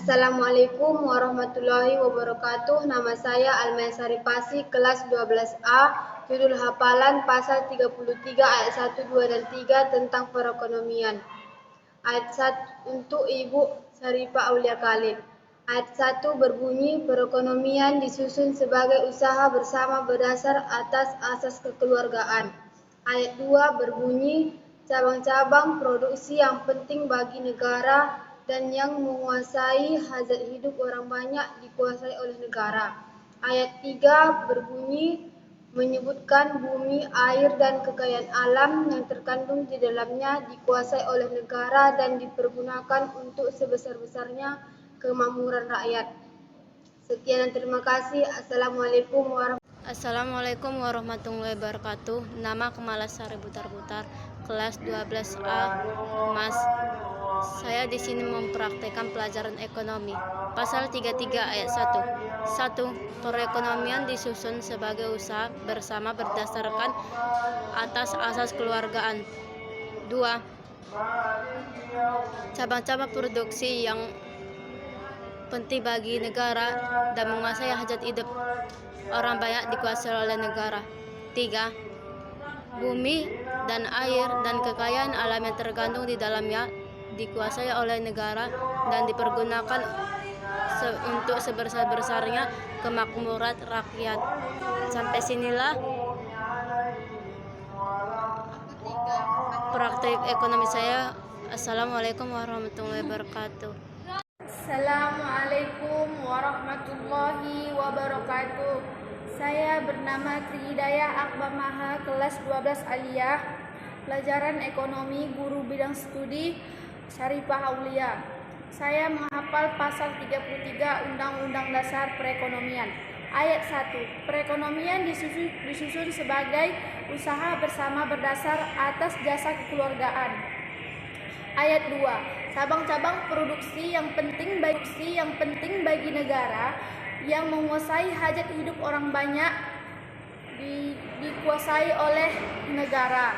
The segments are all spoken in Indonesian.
Assalamualaikum warahmatullahi wabarakatuh. Nama saya Almaisari Pasi, kelas 12A. Judul hafalan pasal 33 ayat 1, 2, dan 3 tentang perekonomian. Ayat 1 untuk Ibu Syarifah Aulia Khalil. Ayat 1 berbunyi, perekonomian disusun sebagai usaha bersama berdasar atas asas kekeluargaan. Ayat 2 berbunyi, cabang-cabang produksi yang penting bagi negara dan yang menguasai hajat hidup orang banyak dikuasai oleh negara. Ayat 3 berbunyi, menyebutkan bumi, air, dan kekayaan alam yang terkandung di dalamnya dikuasai oleh negara dan dipergunakan untuk sebesar-besarnya kemakmuran rakyat. Sekian dan terima kasih. Assalamualaikum warahmatullahi wabarakatuh. Nama Kemalasari Butar-Butar, kelas 12A, Mas. Saya di sini mempraktekkan pelajaran ekonomi. Pasal 33 ayat 1. 1. Perekonomian disusun sebagai usaha bersama berdasarkan atas asas keluargaan. 2. Cabang-cabang produksi yang penting bagi negara dan menguasai hajat hidup orang banyak dikuasai oleh negara. 3. Bumi dan air dan kekayaan alam yang terkandung di dalamnya dikuasai oleh negara dan dipergunakan untuk sebesar-besarnya kemakmuran rakyat. Sampai sinilah praktik ekonomi saya. Assalamualaikum warahmatullahi wabarakatuh. Assalamualaikum warahmatullahi wabarakatuh. Saya bernama Tri Hidayah Akbar Maha, kelas 12 Aliyah, pelajaran ekonomi, guru bidang studi Syarifah Aulia. Saya menghafal pasal 33 Undang-Undang Dasar Perekonomian. Ayat 1. Perekonomian disusun sebagai usaha bersama berdasar atas jasa kekeluargaan. Ayat 2. Cabang-cabang produksi yang penting bagi negara yang menguasai hajat hidup orang banyak dikuasai oleh negara.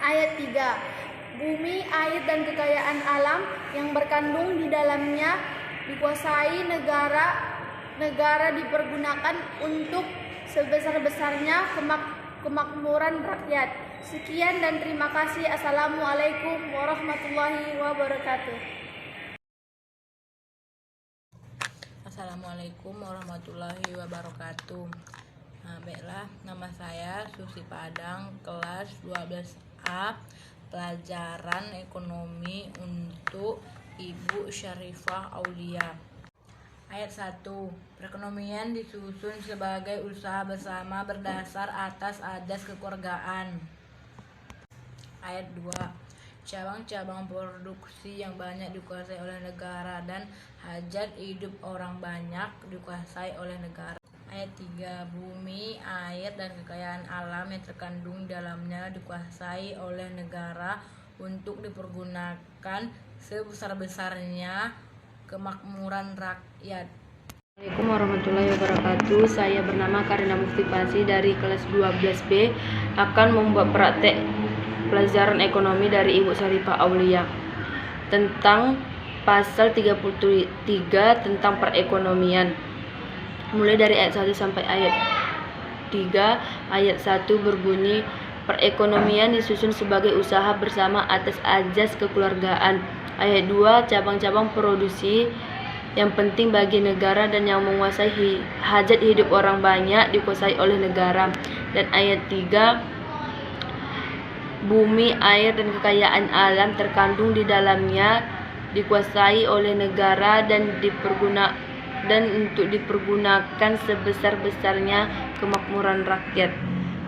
Ayat 3. Bumi, air, dan kekayaan alam yang berkandung di dalamnya dikuasai negara dipergunakan untuk sebesar-besarnya kemakmuran rakyat. Sekian dan terima kasih. Assalamualaikum warahmatullahi wabarakatuh. Assalamualaikum warahmatullahi wabarakatuh. Baiklah, nama saya Susi Padang, kelas 12A, pelajaran ekonomi untuk Ibu Syarifah Aulia. Ayat 1. Perekonomian disusun sebagai usaha bersama berdasar atas asas kekeluargaan. Ayat 2. Cabang-cabang produksi yang banyak dikuasai oleh negara dan hajat hidup orang banyak dikuasai oleh negara. Ayat 3. Bumi, air, dan kekayaan alam yang terkandung dalamnya dikuasai oleh negara untuk dipergunakan sebesar-besarnya kemakmuran rakyat. Assalamualaikum warahmatullahi wabarakatuh. Saya bernama Karina Mustifasi dari kelas 12B, akan membuat praktek pelajaran ekonomi dari Ibu Syarifah Aulia tentang pasal 33 tentang perekonomian. Mulai dari ayat 1 sampai ayat 3. Ayat 1 berbunyi, perekonomian disusun sebagai usaha bersama atas asas kekeluargaan. Ayat 2. Cabang-cabang produksi yang penting bagi negara dan yang menguasai hajat hidup orang banyak dikuasai oleh negara. Dan ayat 3. Bumi, air, dan kekayaan alam terkandung di dalamnya dikuasai oleh negara dan untuk dipergunakan sebesar-besarnya kemakmuran rakyat.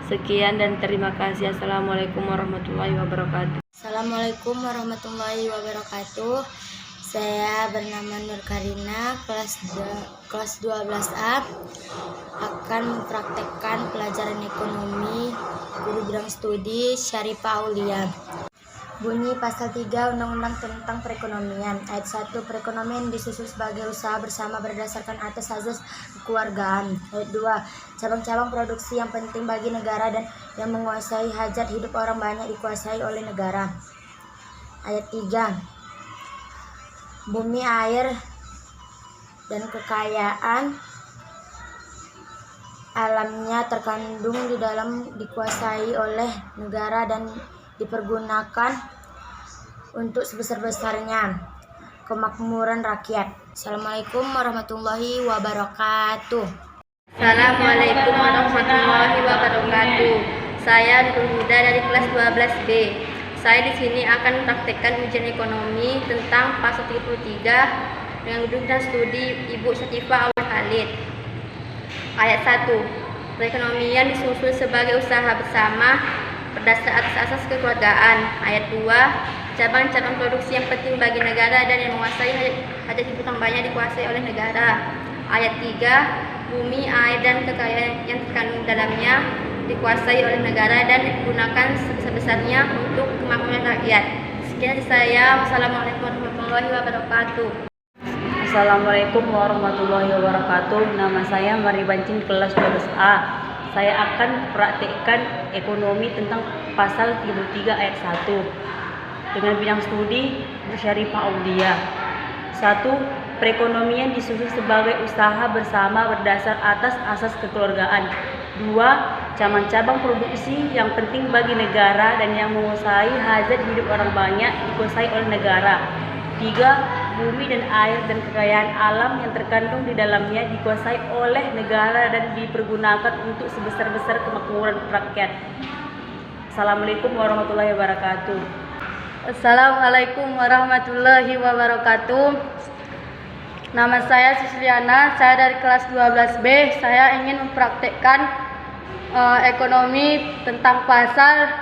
Sekian dan terima kasih. Assalamualaikum warahmatullahi wabarakatuh. Assalamualaikum warahmatullahi wabarakatuh. Saya bernama Nur Karina, kelas 12A, akan mempraktekkan pelajaran ekonomi guru bidang studi Syarifah Aulia. Bunyi pasal 3 Undang-Undang tentang Perekonomian. Ayat 1. Perekonomian disusun sebagai usaha bersama berdasarkan atas asas kekeluargaan. Ayat 2. Cabang-cabang produksi yang penting bagi negara dan yang menguasai hajat hidup orang banyak dikuasai oleh negara. Ayat 3. Bumi, air, dan kekayaan alamnya terkandung di dalam dikuasai oleh negara dan dipergunakan untuk sebesar-besarnya kemakmuran rakyat. Assalamualaikum warahmatullahi wabarakatuh. Assalamualaikum warahmatullahi wabarakatuh. Saya Nurul Huda dari kelas 12B. Saya di sini akan mempraktekkan ujian ekonomi tentang pasal 33 dengan judul dan studi Ibu Syarifah Aulia Khalid. Ayat 1. Perekonomian disusun sebagai usaha bersama berdasar atas asas kekeluargaan. Ayat 2. Cabang-cabang produksi yang penting bagi negara dan yang menguasai hajat hidup orang banyak dikuasai oleh negara. Ayat 3. Bumi, air, dan kekayaan yang terkandung dalamnya dikuasai oleh negara dan digunakan sebesar-besarnya untuk kemakmuran rakyat. Sekian dari saya. Wassalamualaikum warahmatullahi wabarakatuh. Assalamualaikum warahmatullahi wabarakatuh. Nama saya Mari Bancing, kelas 12A. Saya akan praktekkan ekonomi tentang pasal 33 ayat 1 dengan bidang studi Ibu Syarifah Aulia. 1. Perekonomian disusun sebagai usaha bersama berdasar atas asas kekeluargaan. 2. Cabang-cabang produksi yang penting bagi negara dan yang menguasai hajat hidup orang banyak dikuasai oleh negara. 3. Bumi dan air dan kekayaan alam yang terkandung di dalamnya dikuasai oleh negara dan dipergunakan untuk sebesar-besar kemakmuran rakyat. Assalamualaikum warahmatullahi wabarakatuh. Assalamualaikum warahmatullahi wabarakatuh. Nama saya Susliana, saya dari kelas 12B. Saya ingin mempraktekkan ekonomi tentang pasal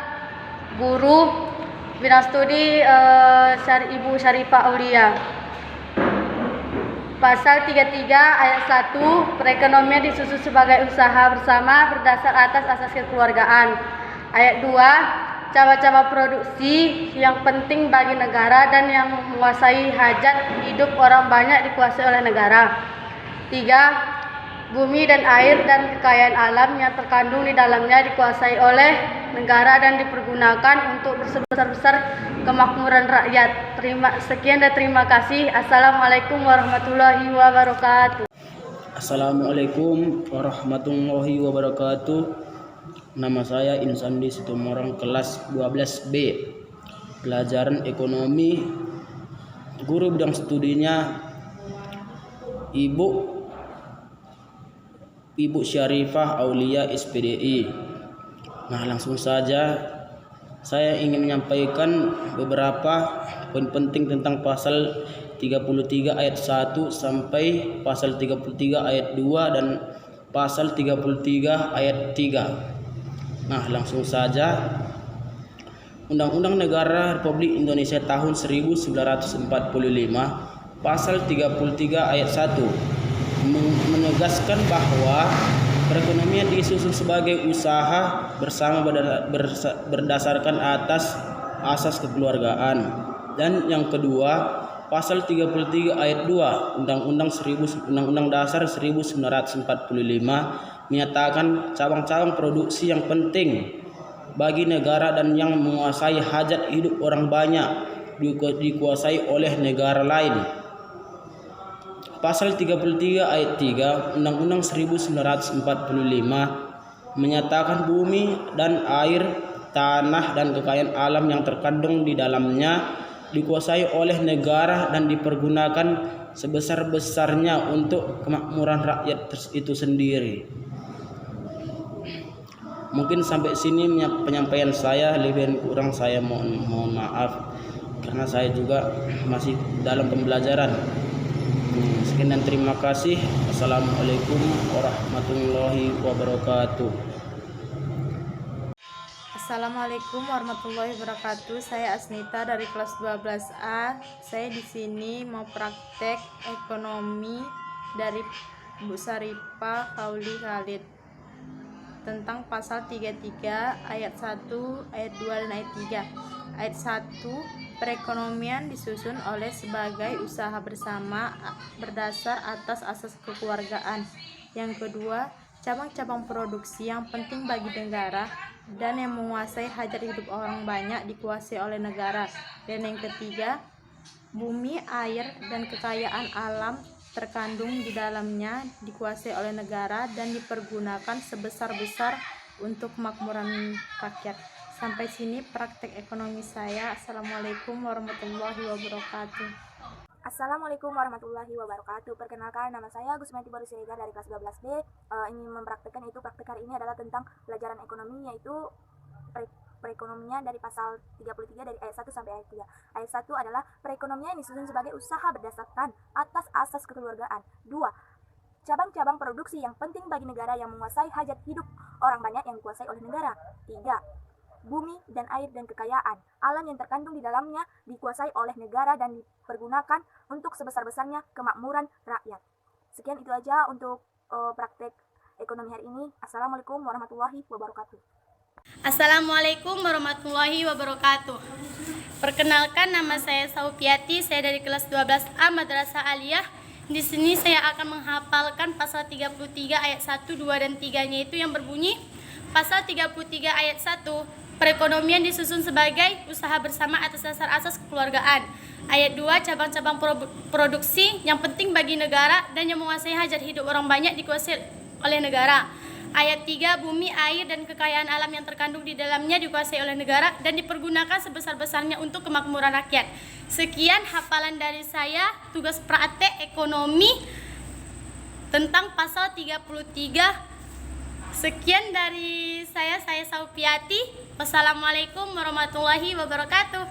guru bidang studi Ibu Syarifah Aulia. Pasal 33 ayat 1, perekonomian disusun sebagai usaha bersama berdasar atas asas kekeluargaan. Ayat 2, cabang-cabang produksi yang penting bagi negara dan yang menguasai hajat hidup orang banyak dikuasai oleh negara. 3. Bumi dan air dan kekayaan alam yang terkandung di dalamnya dikuasai oleh negara dan dipergunakan untuk bersebesar-besar kemakmuran rakyat. Sekian dan terima kasih. Assalamualaikum warahmatullahi wabarakatuh. Assalamualaikum warahmatullahi wabarakatuh. Nama saya Insandi Situmorang, kelas 12B. Pelajaran ekonomi, guru bidang studinya Ibu Syarifah Aulia SPDI. Nah, langsung saja saya ingin menyampaikan beberapa poin penting tentang pasal 33 ayat 1 sampai pasal 33 ayat 2 dan pasal 33 ayat 3. Nah, langsung saja. Undang-Undang Negara Republik Indonesia tahun 1945 pasal 33 ayat 1 menegaskan bahwa perekonomian disusun sebagai usaha bersama berdasarkan atas asas kekeluargaan. Dan yang kedua, pasal 33 ayat 2 Undang-Undang Dasar 1945 menyatakan cabang-cabang produksi yang penting bagi negara dan yang menguasai hajat hidup orang banyak dikuasai oleh negara lain. Pasal 33 ayat 3 Undang-Undang 1945 menyatakan bumi dan air, tanah dan kekayaan alam yang terkandung di dalamnya dikuasai oleh negara dan dipergunakan sebesar-besarnya untuk kemakmuran rakyat itu sendiri. Mungkin sampai sini penyampaian saya, lebih dan kurang saya mohon maaf karena saya juga masih dalam pembelajaran. Sekian dan terima kasih. Assalamualaikum warahmatullahi wabarakatuh. Assalamualaikum warahmatullahi wabarakatuh. Saya Asnita dari kelas 12A. Saya di sini mau praktek ekonomi dari Bu Syarifah Aulia Khalid tentang pasal 33 ayat 1, ayat 2 dan ayat 3. Ayat 1, perekonomian disusun oleh sebagai usaha bersama berdasar atas asas kekeluargaan. Yang kedua, cabang-cabang produksi yang penting bagi negara dan yang menguasai hajat hidup orang banyak dikuasai oleh negara. Dan yang ketiga, bumi, air, dan kekayaan alam terkandung di dalamnya dikuasai oleh negara dan dipergunakan sebesar-besar untuk kemakmuran rakyat. Sampai sini praktek ekonomi saya. Assalamualaikum warahmatullahi wabarakatuh. Assalamualaikum warahmatullahi wabarakatuh. Perkenalkan, nama saya Gusmanti Baru Siregar dari kelas 12B. Ingin mempraktekkan praktek hari ini adalah tentang pelajaran ekonomi, yaitu perekonomian dari pasal 33 dari ayat 1 sampai ayat 3. Ayat 1 adalah perekonomian disusun sebagai usaha berdasarkan atas asas kekeluargaan. 2. Cabang-cabang produksi yang penting bagi negara yang menguasai hajat hidup orang banyak yang dikuasai oleh negara. 3. Bumi dan air dan kekayaan alam yang terkandung di dalamnya dikuasai oleh negara dan dipergunakan untuk sebesar-besarnya kemakmuran rakyat. Sekian itu aja untuk praktek ekonomi hari ini. Assalamualaikum warahmatullahi wabarakatuh. Assalamualaikum warahmatullahi wabarakatuh. Perkenalkan, nama saya Saupiati, saya dari kelas 12A Madrasah Aliyah. Di sini saya akan menghafalkan pasal 33 ayat 1, 2 dan 3-nya itu yang berbunyi pasal 33 ayat 1, perekonomian disusun sebagai usaha bersama atas dasar asas kekeluargaan. Ayat 2, cabang-cabang produksi yang penting bagi negara dan yang menguasai hajat hidup orang banyak dikuasai oleh negara. Ayat 3, bumi, air, dan kekayaan alam yang terkandung di dalamnya dikuasai oleh negara dan dipergunakan sebesar-besarnya untuk kemakmuran rakyat. Sekian hafalan dari saya, tugas praktek ekonomi tentang pasal 33. Sekian dari saya Saupiati. Wassalamualaikum warahmatullahi wabarakatuh.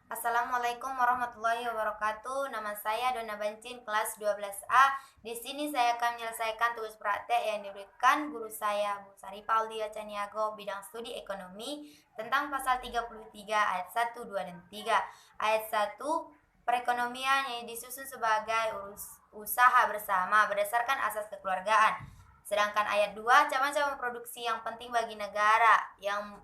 Assalamualaikum warahmatullahi wabarakatuh. Nama saya Dona Bancin, kelas 12A. Di sini saya akan menyelesaikan tugas praktek yang diberikan guru saya, Bu Sarifah Aulia Caniago, bidang studi ekonomi, tentang pasal 33 ayat 1, 2, dan 3. Ayat 1, perekonomian yang disusun sebagai usaha bersama berdasarkan asas kekeluargaan. Sedangkan ayat 2, cabang-cabang produksi yang penting bagi negara yang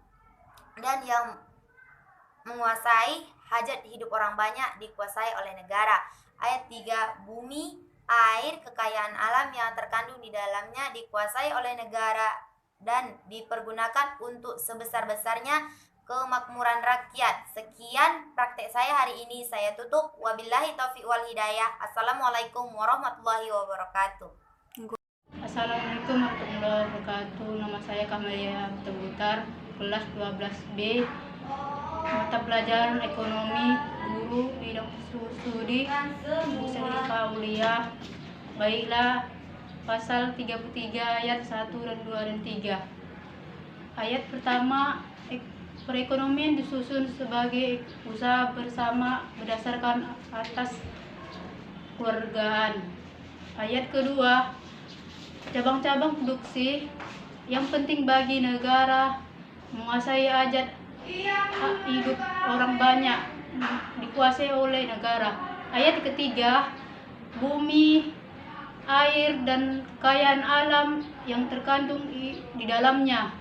menguasai hajat hidup orang banyak dikuasai oleh negara. Ayat 3, bumi, air, kekayaan alam yang terkandung di dalamnya dikuasai oleh negara dan dipergunakan untuk sebesar-besarnya kemakmuran rakyat. Sekian praktek saya hari ini, saya tutup. Wabillahi taufiq wal hidayah. Assalamualaikum warahmatullahi wabarakatuh. Assalamualaikum warahmatullahi wabarakatuh. Nama saya Kamalia Tebutar, kelas 12B. Mata pelajaran ekonomi, guru bidang studi Bu Sarifah Aulia. Baiklah, pasal 33 ayat 1 dan 2 dan 3. Ayat pertama, perekonomian disusun sebagai usaha bersama berdasarkan atas kekeluargaan. Ayat kedua, cabang-cabang produksi yang penting bagi negara menguasai hajat hidup orang banyak dikuasai oleh negara. Ayat ketiga, bumi, air, dan kekayaan alam yang terkandung di dalamnya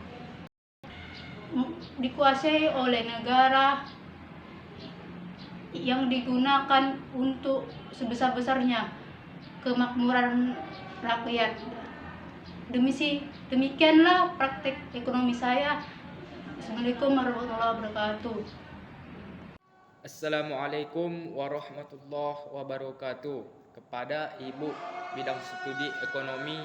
dikuasai oleh negara yang digunakan untuk sebesar-besarnya kemakmuran rakyat. Demikianlah praktek ekonomi saya. Assalamualaikum warahmatullahi wabarakatuh. Assalamualaikum warahmatullahi wabarakatuh. Kepada Ibu bidang studi ekonomi,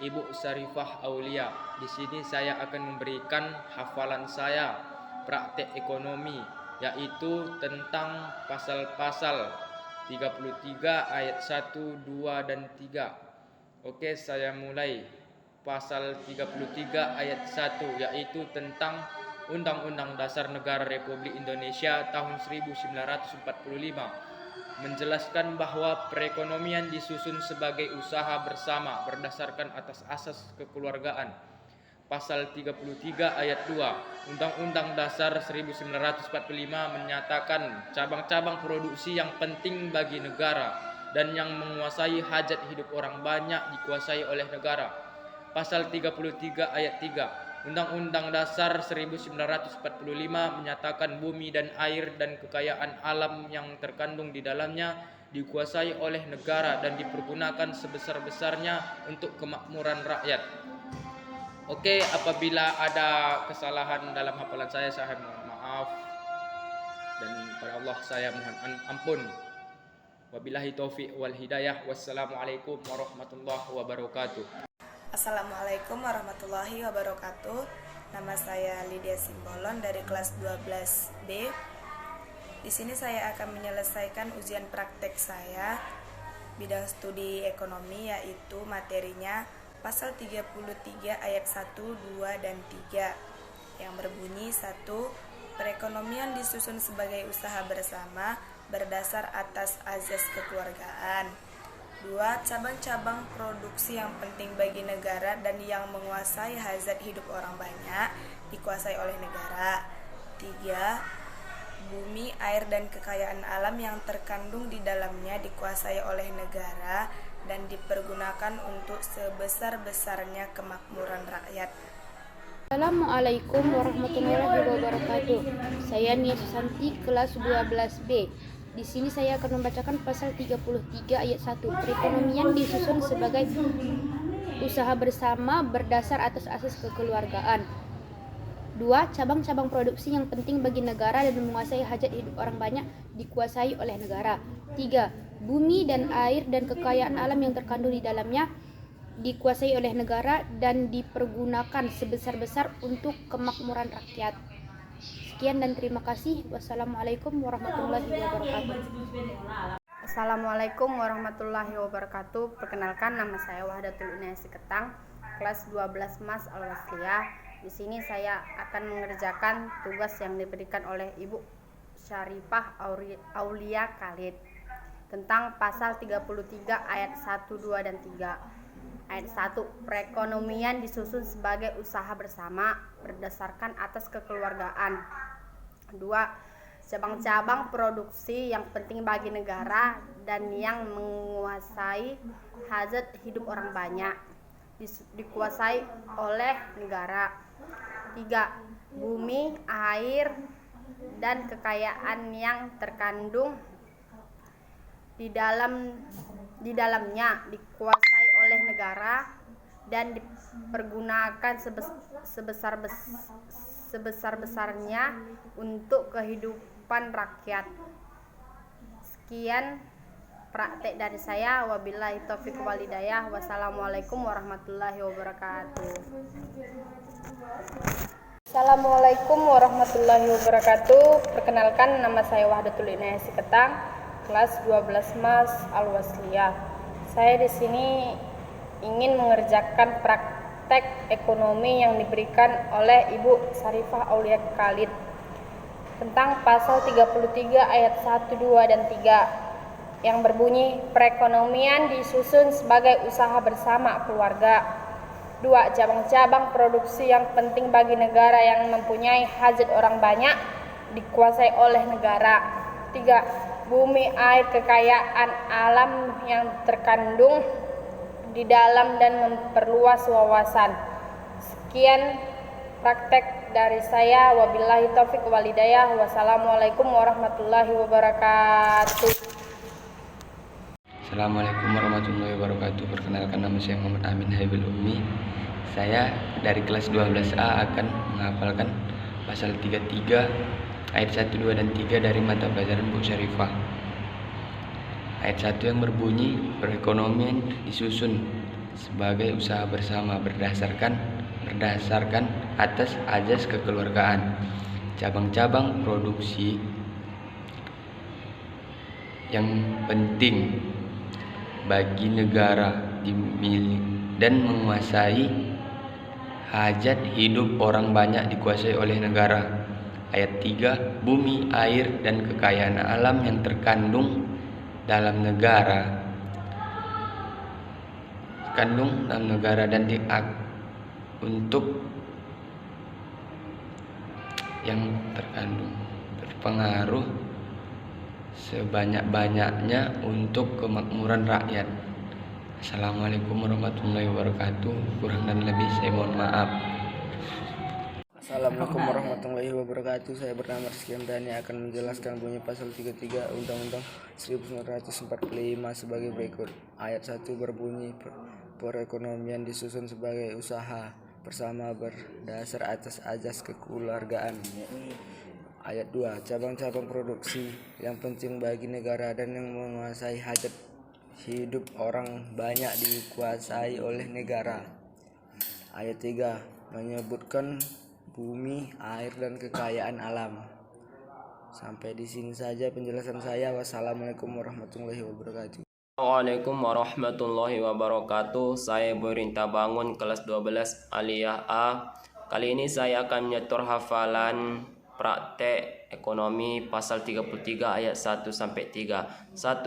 Ibu Sarifah Aulia. Di sini saya akan memberikan hafalan saya praktek ekonomi, yaitu tentang pasal-pasal 33 ayat 1, 2, dan 3. Oke, saya mulai. Pasal 33 ayat 1, yaitu tentang Undang-Undang Dasar Negara Republik Indonesia tahun 1945, menjelaskan bahwa perekonomian disusun sebagai usaha bersama berdasarkan atas asas kekeluargaan. Pasal 33 ayat 2 Undang-Undang Dasar 1945 menyatakan cabang-cabang produksi yang penting bagi negara dan yang menguasai hajat hidup orang banyak dikuasai oleh negara. Pasal 33 ayat 3 Undang-Undang Dasar 1945 menyatakan bumi dan air dan kekayaan alam yang terkandung di dalamnya dikuasai oleh negara dan dipergunakan sebesar-besarnya untuk kemakmuran rakyat. Oke, apabila ada kesalahan dalam hafalan saya mohon maaf dan pada Allah saya mohon ampun. Wabillahi taufiq wal hidayah. Wassalamualaikum warahmatullahi wabarakatuh. Assalamualaikum warahmatullahi wabarakatuh. Nama saya Lydia Simbolon dari kelas 12B. Di sini saya akan menyelesaikan ujian praktek saya bidang studi ekonomi, yaitu materinya pasal 33 ayat 1, 2, dan 3 yang berbunyi 1. Perekonomian disusun sebagai usaha bersama berdasar atas azas kekeluargaan. 2. Cabang-cabang produksi yang penting bagi negara dan yang menguasai hajat hidup orang banyak dikuasai oleh negara. 3. Bumi, air, dan kekayaan alam yang terkandung di dalamnya dikuasai oleh negara dan dipergunakan untuk sebesar-besarnya kemakmuran rakyat. Assalamualaikum warahmatullahi wabarakatuh. Saya Nia Susanti, kelas 12B. Di sini saya akan membacakan pasal 33 ayat 1. Perekonomian disusun sebagai usaha bersama berdasar atas asas kekeluargaan. 2. Cabang-cabang produksi yang penting bagi negara dan menguasai hajat hidup orang banyak dikuasai oleh negara. 3. Bumi dan air dan kekayaan alam yang terkandung di dalamnya dikuasai oleh negara dan dipergunakan sebesar-besar untuk kemakmuran rakyat. Sekian dan terima kasih. Wassalamualaikum warahmatullahi wabarakatuh. Assalamualaikum warahmatullahi wabarakatuh. Perkenalkan, nama saya Wahdatul Inayah Siketang, kelas 12 Mas Al-Wasliyah. Di sini saya akan mengerjakan tugas yang diberikan oleh Ibu Syarifah Aulia Khalid tentang pasal 33 ayat 1, 2, dan 3. Ayat 1. Perekonomian disusun sebagai usaha bersama berdasarkan atas kekeluargaan. 2. Cabang-cabang produksi yang penting bagi negara dan yang menguasai hajat hidup orang banyak dikuasai oleh negara. 3. Bumi, air, dan kekayaan yang terkandung di dalamnya dikuasai oleh negara dan dipergunakan sebesar-besarnya untuk kehidupan rakyat. Sekian praktek dari saya. Wabillahi taufiq wal hidayah. Wassalamualaikum warahmatullahi wabarakatuh. Assalamualaikum warahmatullahi wabarakatuh. Perkenalkan, nama saya Wahdatul Inayah Siketang, kelas 12 Mas Al-Wasliyah. Saya di sini ingin mengerjakan praktek ekonomi yang diberikan oleh Ibu Syarifah Aulia Khalid tentang pasal 33 ayat 1, 2, dan 3 yang berbunyi perekonomian disusun sebagai usaha bersama keluarga. 2. Cabang-cabang produksi yang penting bagi negara yang mempunyai hajat orang banyak dikuasai oleh negara. 3. Bumi, air, kekayaan alam yang terkandung di dalam dan memperluas wawasan. Sekian praktek dari saya. Wabillahi taufiq wal hidayah. Wassalamualaikum warahmatullahi wabarakatuh. Assalamualaikum warahmatullahi wabarakatuh. Perkenalkan, nama saya Muhammad Amin Haibil Ummi. Saya dari kelas 12A akan menghafalkan pasal 33 ayat 1, 2, dan 3 dari mata pelajaran Bu Syarifah. Ayat 1 yang berbunyi perekonomian disusun sebagai usaha bersama berdasarkan atas azas kekeluargaan. Cabang-cabang produksi yang penting bagi negara dan menguasai hajat hidup orang banyak dikuasai oleh negara. Ayat 3. Bumi, air, dan kekayaan alam yang terkandung dalam negara dan untuk yang terkandung berpengaruh sebanyak-banyaknya untuk kemakmuran rakyat. Assalamualaikum warahmatullahi wabarakatuh. Kurang dan lebih saya mohon maaf. Assalamualaikum warahmatullahi wabarakatuh. Saya bernama Rizky Hamdani akan menjelaskan bunyi pasal 33 Undang-Undang 1945 sebagai berikut. Ayat 1 berbunyi perekonomian disusun sebagai usaha bersama berdasar atas azas kekeluargaan. Ayat 2. Cabang-cabang produksi yang penting bagi negara dan yang menguasai hajat hidup orang banyak dikuasai oleh negara. Ayat 3. Menyebutkan bumi, air, dan kekayaan alam. Sampai di sini saja penjelasan saya. Wassalamualaikum warahmatullahi wabarakatuh. Assalamualaikum warahmatullahi wabarakatuh. Saya Borinta Bangun, kelas 12 Aliyah A. Kali ini saya akan menyetor hafalan praktek ekonomi pasal 33 ayat 1 sampai 3. 1.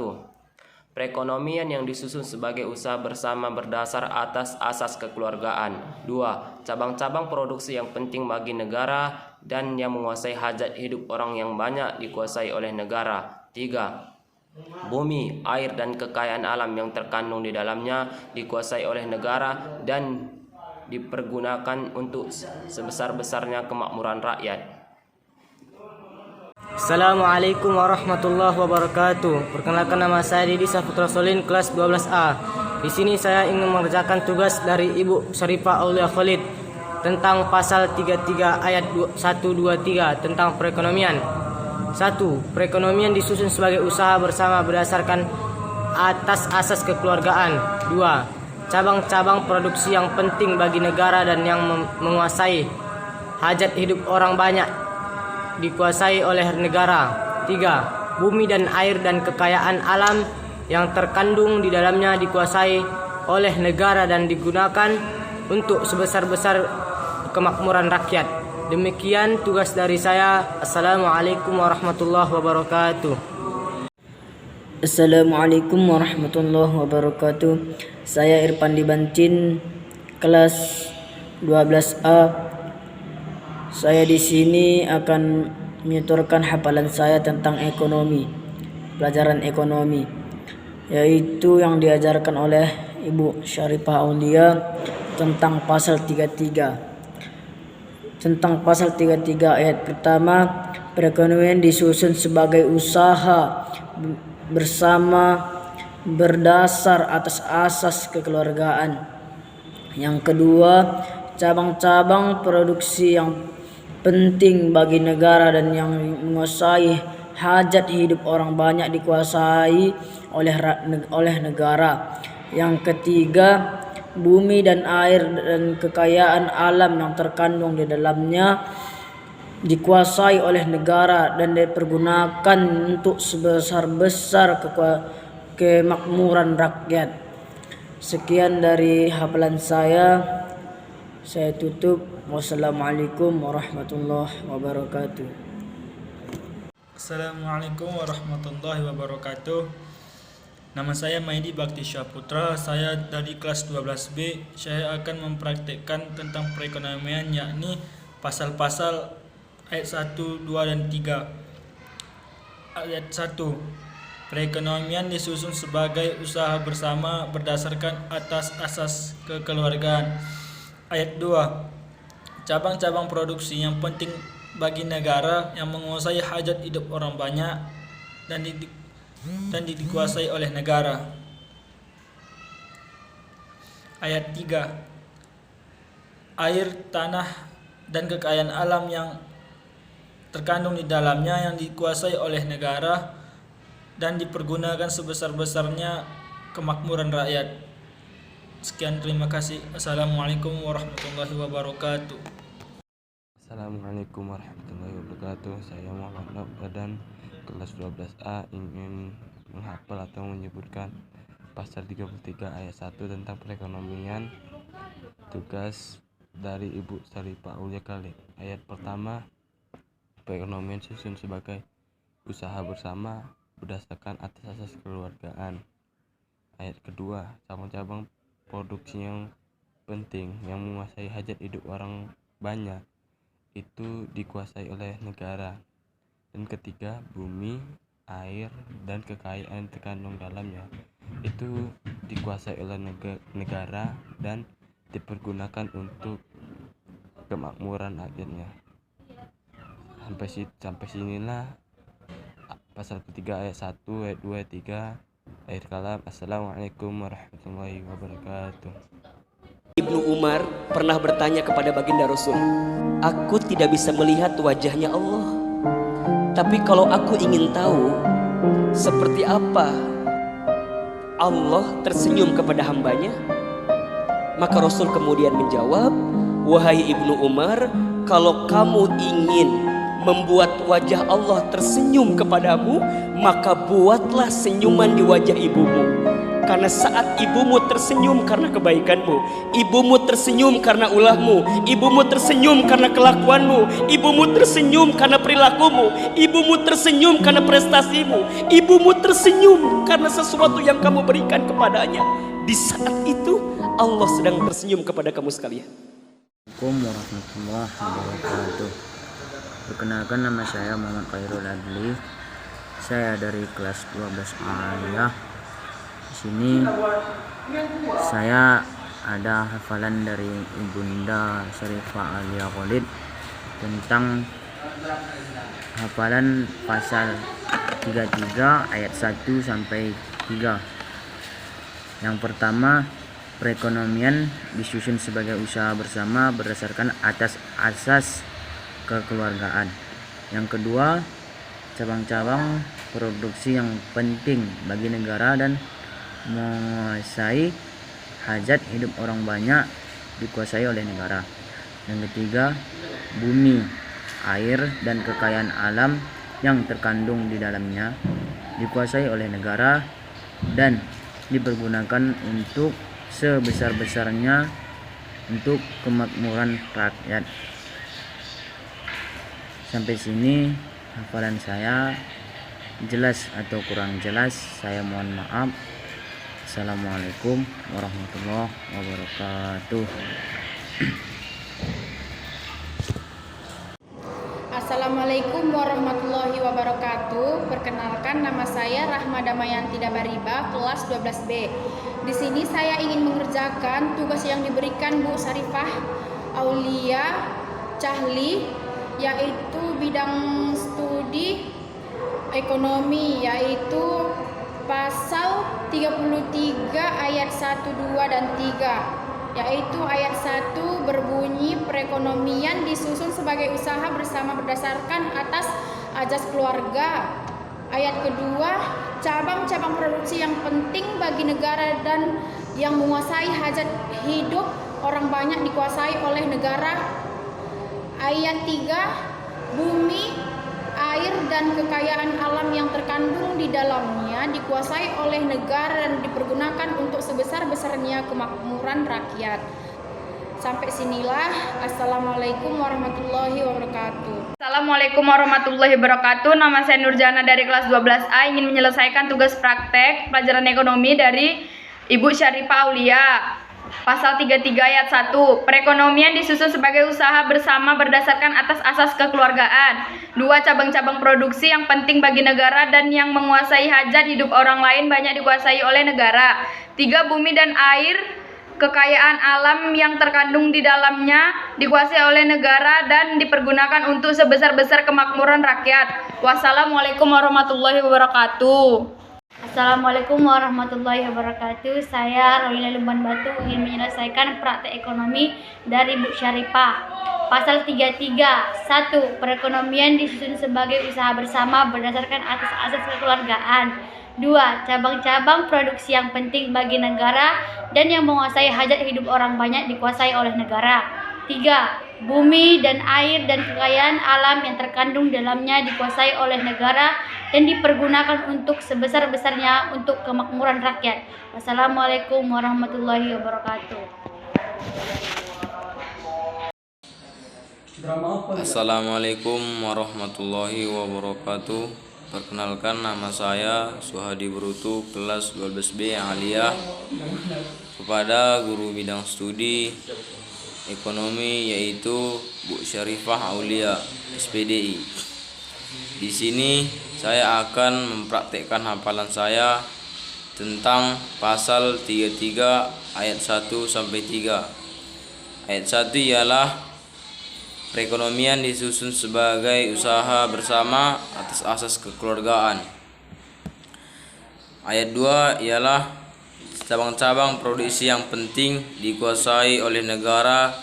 Perekonomian yang disusun sebagai usaha bersama berdasar atas asas kekeluargaan. 2. Cabang-cabang produksi yang penting bagi negara dan yang menguasai hajat hidup orang yang banyak dikuasai oleh negara. 3. Bumi, air, dan kekayaan alam yang terkandung di dalamnya dikuasai oleh negara dan dipergunakan untuk sebesar-besarnya kemakmuran rakyat. Assalamualaikum warahmatullahi wabarakatuh. Perkenalkan, nama saya Didi Saputra Solin, kelas 12A. Di sini saya ingin mengerjakan tugas dari Ibu Syarifah Aulia Khalid tentang pasal 33 ayat 123 tentang perekonomian. 1. Perekonomian disusun sebagai usaha bersama berdasarkan atas asas kekeluargaan. 2. Cabang-cabang produksi yang penting bagi negara dan yang menguasai hajat hidup orang banyak dikuasai oleh negara. 3. Bumi dan air dan kekayaan alam yang terkandung di dalamnya dikuasai oleh negara dan digunakan untuk sebesar-besar kemakmuran rakyat. Demikian tugas dari saya. Assalamualaikum warahmatullahi wabarakatuh. Assalamualaikum warahmatullahi wabarakatuh. Saya Irfan Dibancin, kelas 12A. Saya di sini akan menyetorkan hafalan saya tentang ekonomi, pelajaran ekonomi, yaitu yang diajarkan oleh Ibu Syarifah Aulia tentang pasal 33. Tentang pasal 33 ayat pertama, perekonomian disusun sebagai usaha bersama berdasar atas asas kekeluargaan. Yang kedua, cabang-cabang produksi yang penting bagi negara dan yang menguasai hajat hidup orang banyak dikuasai oleh negara. Yang ketiga, bumi dan air dan kekayaan alam yang terkandung di dalamnya dikuasai oleh negara dan dipergunakan untuk sebesar-besar kemakmuran rakyat. Sekian dari hafalan saya tutup. Wassalamualaikum warahmatullahi wabarakatuh. Assalamualaikum warahmatullahi wabarakatuh. Nama saya Maidi Bakti Syaputra. Saya dari kelas 12B. Saya akan mempraktikkan tentang perekonomian, yakni pasal-pasal ayat 1, 2, dan 3. Ayat 1. Perekonomian disusun sebagai usaha bersama berdasarkan atas asas kekeluargaan. Ayat 2. Cabang-cabang produksi yang penting bagi negara yang menguasai hajat hidup orang banyak dan dikuasai oleh negara. Ayat 3. Air, tanah, dan kekayaan alam yang terkandung di dalamnya yang dikuasai oleh negara dan dipergunakan sebesar-besarnya kemakmuran rakyat. Sekian, terima kasih. Assalamualaikum warahmatullahi wabarakatuh. Assalamualaikum warahmatullahi wabarakatuh. Saya Muhammad Abdan, kelas 12A, ingin menghafal atau menyebutkan pasal 33 ayat 1 tentang perekonomian. Tugas dari Ibu Syarifah Aulia Khalid. Ayat pertama, perekonomian disusun sebagai usaha bersama berdasarkan atas asas kekeluargaan. Ayat kedua, cabang-cabang produksi yang penting yang menguasai hajat hidup orang banyak itu dikuasai oleh negara. Dan ketiga, bumi, air, dan kekayaan yang terkandung dalamnya itu dikuasai oleh negara dan dipergunakan untuk kemakmuran rakyatnya. Sampai sinilah pasal ketiga ayat 1, ayat 2, ayat 3. Akhir kalam. Assalamualaikum warahmatullahi wabarakatuh. Ibnu Umar pernah bertanya kepada baginda Rasul, "Aku tidak bisa melihat wajahnya Allah. Tapi kalau aku ingin tahu seperti apa Allah tersenyum kepada hambanya, maka Rasul kemudian menjawab, wahai Ibnu Umar, kalau kamu ingin membuat wajah Allah tersenyum kepadamu, maka buatlah senyuman di wajah ibumu. Karena saat ibumu tersenyum karena kebaikanmu, ibumu tersenyum karena ulahmu, ibumu tersenyum karena kelakuanmu, ibumu tersenyum karena perilakumu, ibumu tersenyum karena prestasimu, ibumu tersenyum karena sesuatu yang kamu berikan kepadanya. Di saat itu Allah sedang tersenyum kepada kamu sekalian. Assalamualaikum warahmatullahi wabarakatuh. Perkenalkan, nama saya Muhammad Khairul Adli. Saya dari kelas 12A Aliyah. Di sini saya ada hafalan dari Ibunda Syarifah Aulia Khalid tentang hafalan pasal 33 ayat 1 sampai 3. Yang pertama, perekonomian disusun sebagai usaha bersama berdasarkan atas asas kekeluargaan. Yang kedua, cabang-cabang produksi yang penting bagi negara dan menguasai hajat hidup orang banyak dikuasai oleh negara. Yang ketiga, bumi, air, dan kekayaan alam yang terkandung di dalamnya dikuasai oleh negara dan dipergunakan untuk sebesar-besarnya untuk kemakmuran rakyat. Sampai sini hafalan saya. Jelas atau kurang jelas, saya mohon maaf. Assalamualaikum warahmatullahi wabarakatuh. Assalamualaikum warahmatullahi wabarakatuh. Perkenalkan, nama saya Rahma Damayanti Dabariba, kelas 12B. Di sini saya ingin mengerjakan tugas yang diberikan Bu Syarifah Aulia Cahli, yaitu bidang studi ekonomi, yaitu pasal 33 ayat 1, 2, dan 3, yaitu ayat 1 berbunyi perekonomian disusun sebagai usaha bersama berdasarkan atas azas keluarga. Ayat kedua, cabang-cabang produksi yang penting bagi negara dan yang menguasai hajat hidup orang banyak dikuasai oleh negara. Ayat 3, bumi, air, dan kekayaan alam yang terkandung di dalamnya dikuasai oleh negara dan dipergunakan untuk sebesar-besarnya kemakmuran rakyat. Sampai sinilah. Assalamualaikum warahmatullahi wabarakatuh. Assalamualaikum warahmatullahi wabarakatuh. Nama saya Nurjana dari kelas 12A, ingin menyelesaikan tugas praktek pelajaran ekonomi dari Ibu Syarifah Aulia. Pasal 33 ayat 1, perekonomian disusun sebagai usaha bersama berdasarkan atas asas kekeluargaan. 2, cabang-cabang produksi yang penting bagi negara dan yang menguasai hajat hidup orang lain banyak dikuasai oleh negara. 3, bumi dan air, kekayaan alam yang terkandung di dalamnya dikuasai oleh negara dan dipergunakan untuk sebesar-besar kemakmuran rakyat. Wassalamualaikum warahmatullahi wabarakatuh. Assalamualaikum warahmatullahi wabarakatuh. Saya Rawina Lumban Batu ingin menyelesaikan praktek ekonomi dari Bu Syarifah. Pasal 33, 1. Perekonomian disusun sebagai usaha bersama berdasarkan atas asas kekeluargaan. 2. Cabang-cabang produksi yang penting bagi negara dan yang menguasai hajat hidup orang banyak dikuasai oleh negara. 3. Bumi dan air dan kekayaan alam yang terkandung dalamnya dikuasai oleh negara dan dipergunakan untuk sebesar-besarnya untuk kemakmuran rakyat. Wassalamualaikum warahmatullahi wabarakatuh. Assalamualaikum warahmatullahi wabarakatuh. Perkenalkan, nama saya Suhadi Brutu, kelas 12B Aliyah. Kepada guru bidang studi ekonomi yaitu Bu Syarifah Aulia, SPDI. Di sini saya akan mempraktekkan hafalan saya tentang pasal 33 ayat 1 sampai 3. Ayat 1 ialah perekonomian disusun sebagai usaha bersama atas asas kekeluargaan. Ayat 2 ialah cabang-cabang produksi yang penting dikuasai oleh negara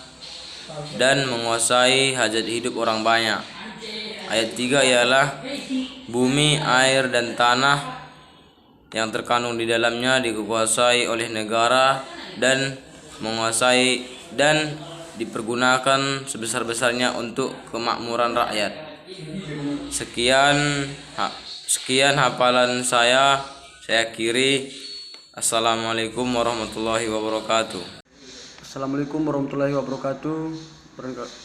dan menguasai hajat hidup orang banyak. Ayat 3 ialah bumi, air, dan tanah yang terkandung di dalamnya dikuasai oleh negara dan menguasai dan dipergunakan sebesar-besarnya untuk kemakmuran rakyat. Sekian hafalan saya akhiri. Assalamualaikum warahmatullahi wabarakatuh. Assalamualaikum warahmatullahi wabarakatuh.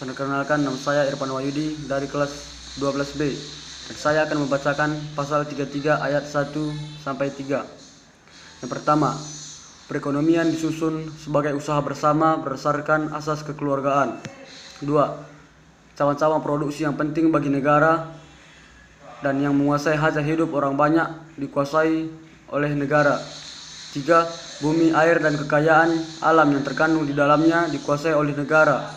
Perkenalkan, nama saya Irfan Wahyudi dari kelas 12B. Dan saya akan membacakan pasal 33 ayat 1 sampai 3. Yang pertama, perekonomian disusun sebagai usaha bersama berdasarkan asas kekeluargaan. 2. Cabang-cabang produksi yang penting bagi negara dan yang menguasai hajat hidup orang banyak dikuasai oleh negara. 3. Bumi, air, dan kekayaan alam yang terkandung di dalamnya dikuasai oleh negara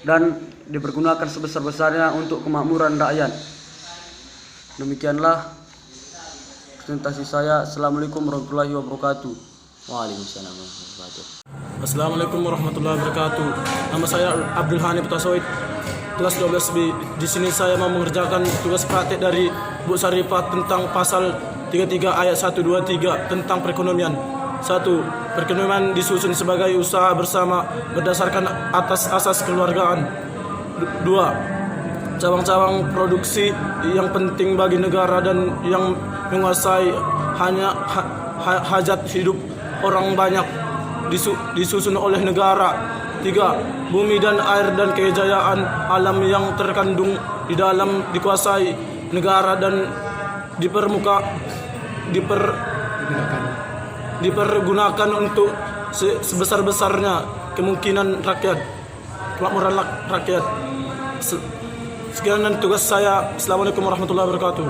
dan dipergunakan sebesar-besarnya untuk kemakmuran rakyat. Demikianlah presentasi saya. Assalamualaikum warahmatullahi wabarakatuh. Waalaikumsalam warahmatullahi wabarakatuh. Assalamualaikum warahmatullahi wabarakatuh. Nama saya Abdul Hanif Tasoid, kelas 12B. Di sini saya mau mengerjakan tugas praktek dari Bu Sarifah tentang pasal 33 ayat 1, 2, 3 tentang perekonomian. 1. Perekonomian disusun sebagai usaha bersama berdasarkan atas asas kekeluargaan. 2. Cabang-cabang produksi yang penting bagi negara dan yang menguasai hajat hidup orang banyak disusun oleh negara. 3. Bumi dan air dan kejayaan alam yang terkandung di dalam dikuasai negara dan dipergunakan untuk sebesar-besarnya kemakmuran rakyat. Sekian dan tugas saya. Assalamualaikum warahmatullahi wabarakatuh.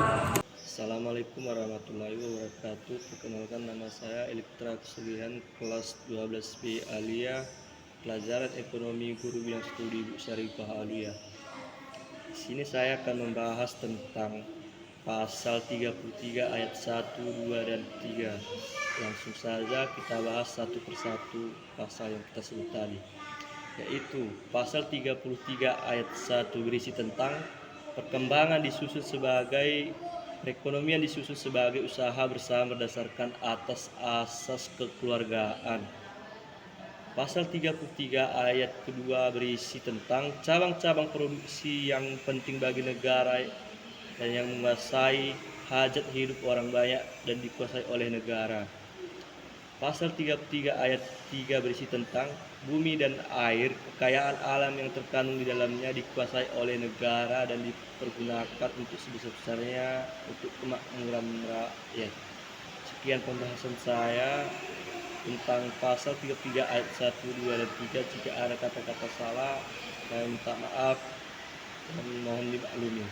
Assalamualaikum warahmatullahi wabarakatuh. Perkenalkan, nama saya Elitra Kesugihan, kelas 12B Aliyah, pelajaran ekonomi guru bidang studi Bu Sarifah Aliyah. Di sini saya akan membahas tentang pasal 33 ayat 1, 2, dan 3. Langsung saja kita bahas satu persatu pasal yang kita sebut tadi, yaitu pasal 33 ayat 1 berisi tentang perekonomian disusun sebagai usaha bersama berdasarkan atas asas kekeluargaan. Pasal 33 ayat kedua berisi tentang cabang-cabang produksi yang penting bagi negara dan yang menguasai hajat hidup orang banyak dan dikuasai oleh negara. Pasal 33 ayat 3 berisi tentang bumi dan air, kekayaan alam yang terkandung di dalamnya dikuasai oleh negara dan dipergunakan untuk sebesar-besarnya untuk kemakmuran rakyat. Sekian pembahasan saya tentang pasal 33 ayat 1, 2, dan 3. Jika ada kata-kata salah, saya minta maaf dan mohon dimaklumi.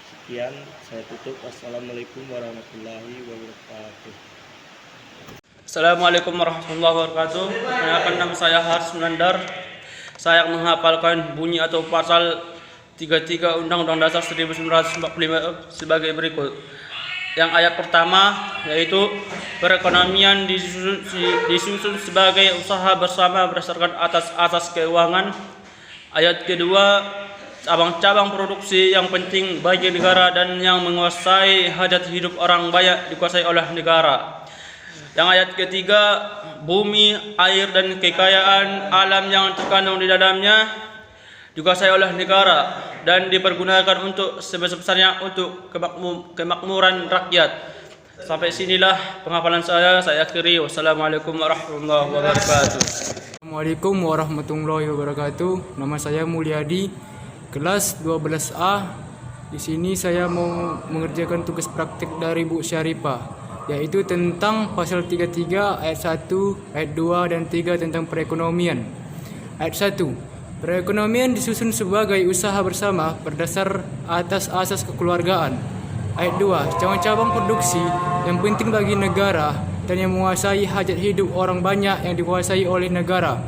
Sekian, saya tutup. Wassalamualaikum warahmatullahi wabarakatuh. Assalamualaikum warahmatullahi wabarakatuh. Perkenalkan, nama saya Haris Munandar. Saya menghafalkan bunyi atau pasal 33 Undang-Undang Dasar 1945 sebagai berikut. Yang ayat pertama yaitu perekonomian disusun sebagai usaha bersama berdasarkan atas asas keuangan. Ayat kedua, cabang-cabang produksi yang penting bagi negara dan yang menguasai hajat hidup orang banyak dikuasai oleh negara. Yang ayat ketiga, bumi, air, dan kekayaan alam yang terkandung di dalamnya dikuasai oleh negara dan dipergunakan untuk sebesar-besarnya untuk kemakmuran rakyat. Sampai sinilah penghafalan saya akhiri. Wassalamualaikum warahmatullahi wabarakatuh. Assalamualaikum warahmatullahi wabarakatuh. Nama saya Mulyadi, kelas 12A. Di sini saya mau mengerjakan tugas praktik dari Bu Syarifah, yaitu tentang pasal 33 ayat 1, ayat 2, dan 3 tentang perekonomian. Ayat 1. Perekonomian disusun sebagai usaha bersama berdasar atas asas kekeluargaan. Ayat 2. Cabang-cabang produksi yang penting bagi negara dan yang menguasai hajat hidup orang banyak yang dikuasai oleh negara.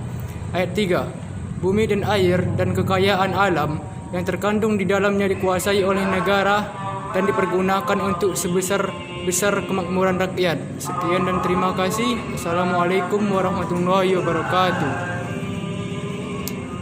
Ayat 3. Bumi dan air dan kekayaan alam yang terkandung di dalamnya dikuasai oleh negara dan dipergunakan untuk sebesar-besar kemakmuran rakyat. Sekian dan terima kasih. Assalamualaikum warahmatullahi wabarakatuh.